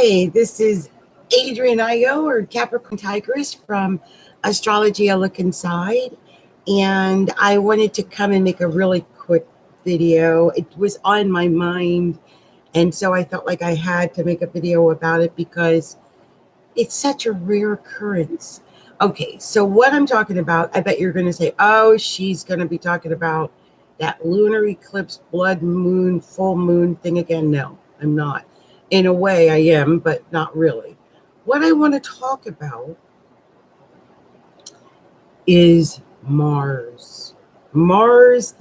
Hi, this is Adrian Io or Capricorntigress from Astrology, A Look Inside. And I wanted to come and make a really quick video. It was on my mind. And so I felt like I had to make a video about it because it's such a rare occurrence. Okay, so what I'm talking about, I bet you're going to say, oh, she's going to be talking about that lunar eclipse, blood moon, full moon thing again. No, I'm not. In a way, I am, but not really. What I want to talk about is Mars. Mars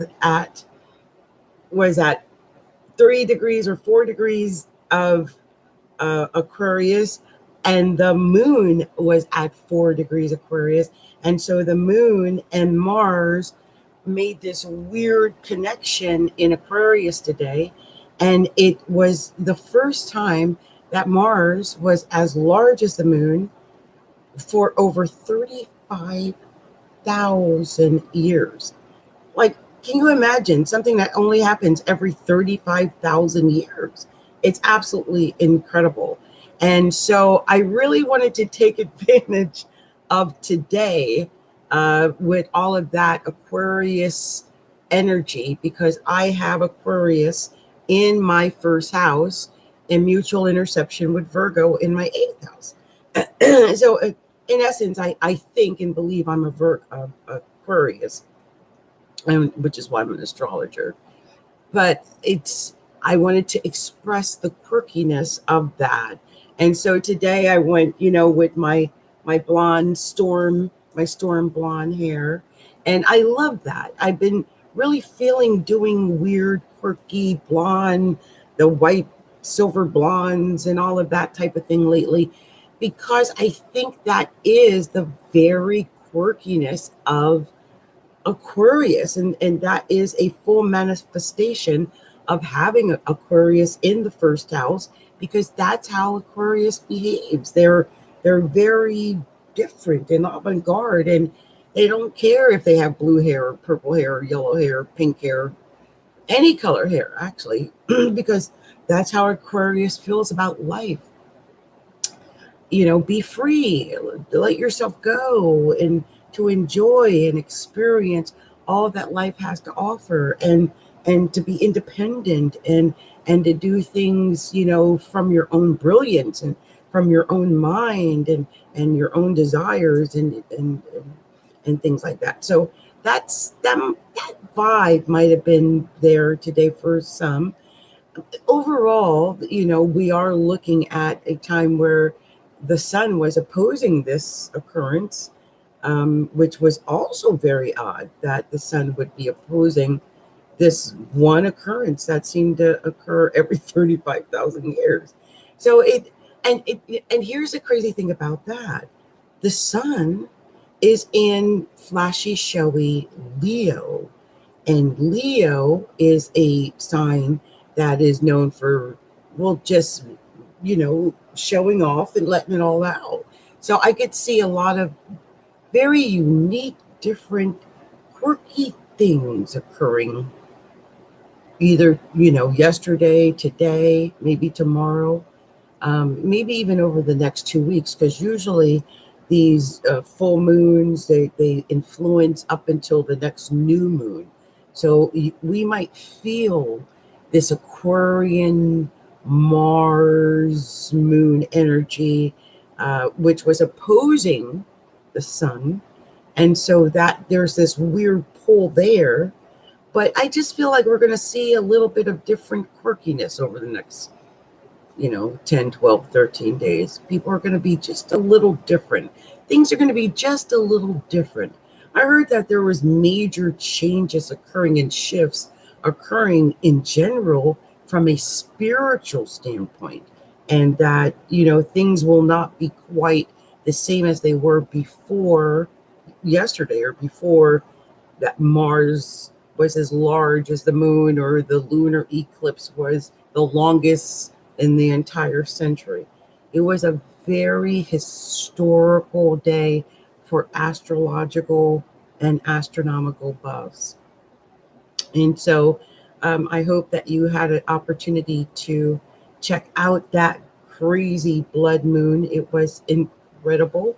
was at 3 degrees or 4 degrees of Aquarius, and the moon was at 4 degrees Aquarius. And so the moon and Mars made this weird connection in Aquarius today. And it was the first time that Mars was as large as the moon for over 35,000 years. Like, can you imagine something that only happens every 35,000 years? It's absolutely incredible. And so I really wanted to take advantage of today with all of that Aquarius energy, because I have Aquarius in my first house in mutual interception with Virgo in my 8th house. So in essence, I think and believe I'm a Aquarius, which is why I'm an astrologer. But I wanted to express the quirkiness of that. And so today I went, with my blonde my storm blonde hair. And I love that. I've been really feeling doing weird, quirky blonde, the white silver blondes and all of that type of thing lately, because I think that is the very quirkiness of Aquarius, and that is a full manifestation of having Aquarius in the first house, because that's how Aquarius behaves. They're very different and avant-garde, and they don't care if they have blue hair or purple hair or yellow hair, pink hair, any color hair actually, because that's how Aquarius feels about life. Be free, let yourself go, and to enjoy and experience all that life has to offer, and to be independent, and to do things, from your own brilliance and from your own mind, and your own desires, and things like that. So that vibe might have been there today for some. Overall, we are looking at a time where the sun was opposing this occurrence, which was also very odd that the sun would be opposing this one occurrence that seemed to occur every 35,000 years. So and here's the crazy thing about that. The sun is in flashy, showy Leo, and Leo is a sign that is known for, well, just, showing off and letting it all out. So I could see a lot of very unique, different, quirky things occurring either, yesterday, today, maybe tomorrow, maybe even over the next 2 weeks, because usually these full moons, they influence up until the next new moon. So we might feel this Aquarian Mars moon energy, which was opposing the sun. And so that there's this weird pull there. But I just feel like we're going to see a little bit of different quirkiness over the next, 10, 12, 13 days. People are going to be just a little different. Things are going to be just a little different. I heard that there was major changes occurring and shifts occurring in general from a spiritual standpoint, and that, things will not be quite the same as they were before yesterday, or before that Mars was as large as the moon, or the lunar eclipse was the longest in the entire century. It was a very historical day for astrological and astronomical buffs. And so I hope that you had an opportunity to check out that crazy blood moon. It was incredible.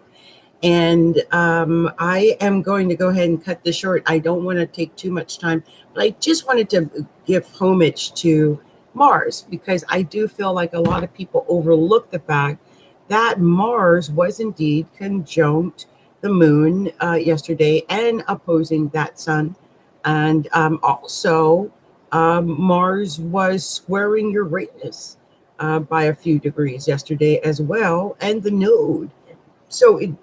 And I am going to go ahead and cut this short. I don't want to take too much time, but I just wanted to give homage to Mars, because I do feel like a lot of people overlook the fact that Mars was indeed conjunct the moon yesterday and opposing that sun. And also, Mars was squaring Uranus by a few degrees yesterday as well, and the node. So it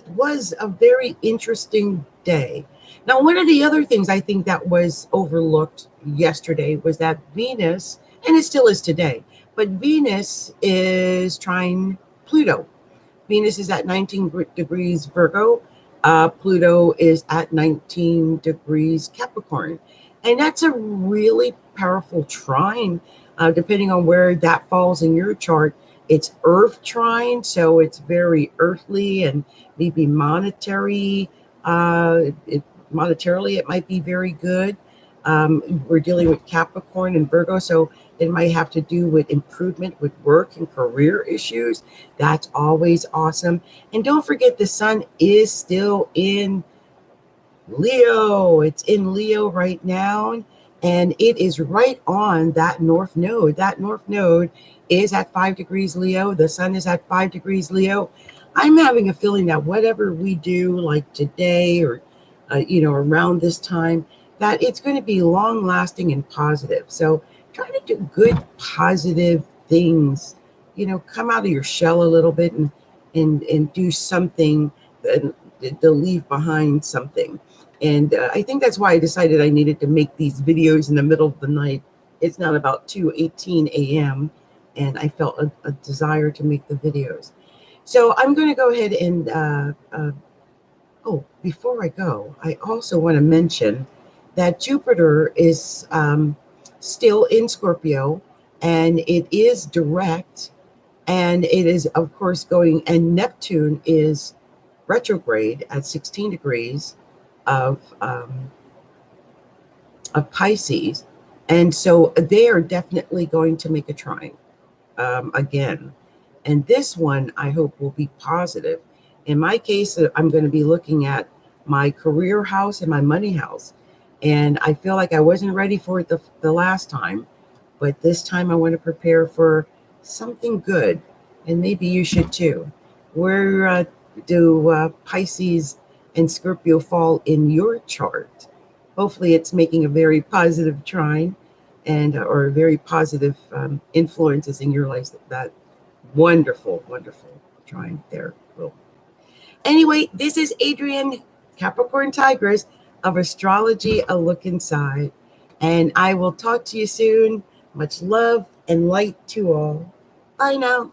was a very interesting day. Now, one of the other things I think that was overlooked yesterday was that Venus, and it still is today, but Venus is trying Pluto. Venus is at 19 degrees Virgo. Pluto is at 19 degrees Capricorn. And that's a really powerful trine, depending on where that falls in your chart. It's Earth trine, so it's very earthly and maybe monetary. Monetarily, it might be very good. We're dealing with Capricorn and Virgo, so it might have to do with improvement with work and career issues. That's always awesome. And don't forget, the sun is still in Leo. It's in Leo right now, and it is right on that north node. That north node is at 5 degrees Leo. The sun is at 5 degrees Leo. I'm having a feeling that whatever we do, like today or around this time, that it's going to be long lasting and positive. So try to do good, positive things. Come out of your shell a little bit and do something, to leave behind something. And I think that's why I decided I needed to make these videos in the middle of the night. It's not about 2:18 a.m. and I felt a desire to make the videos. So I'm going to go ahead and before I go, I also want to mention that Jupiter is still in Scorpio, and it is direct, and it is, of course, going, and Neptune is retrograde at 16 degrees of Pisces, and so they are definitely going to make a trine again. And this one, I hope, will be positive. In my case, I'm going to be looking at my career house and my money house. And I feel like I wasn't ready for it the last time. But this time I want to prepare for something good. And maybe you should too. Where do Pisces and Scorpio fall in your chart? Hopefully it's making a very positive trine and or very positive influences in your life. That wonderful, wonderful trine there. Well, anyway, this is Adrienne, Capricorntigress of Astrology, A Look Inside. And I will talk to you soon. Much love and light to all. Bye now.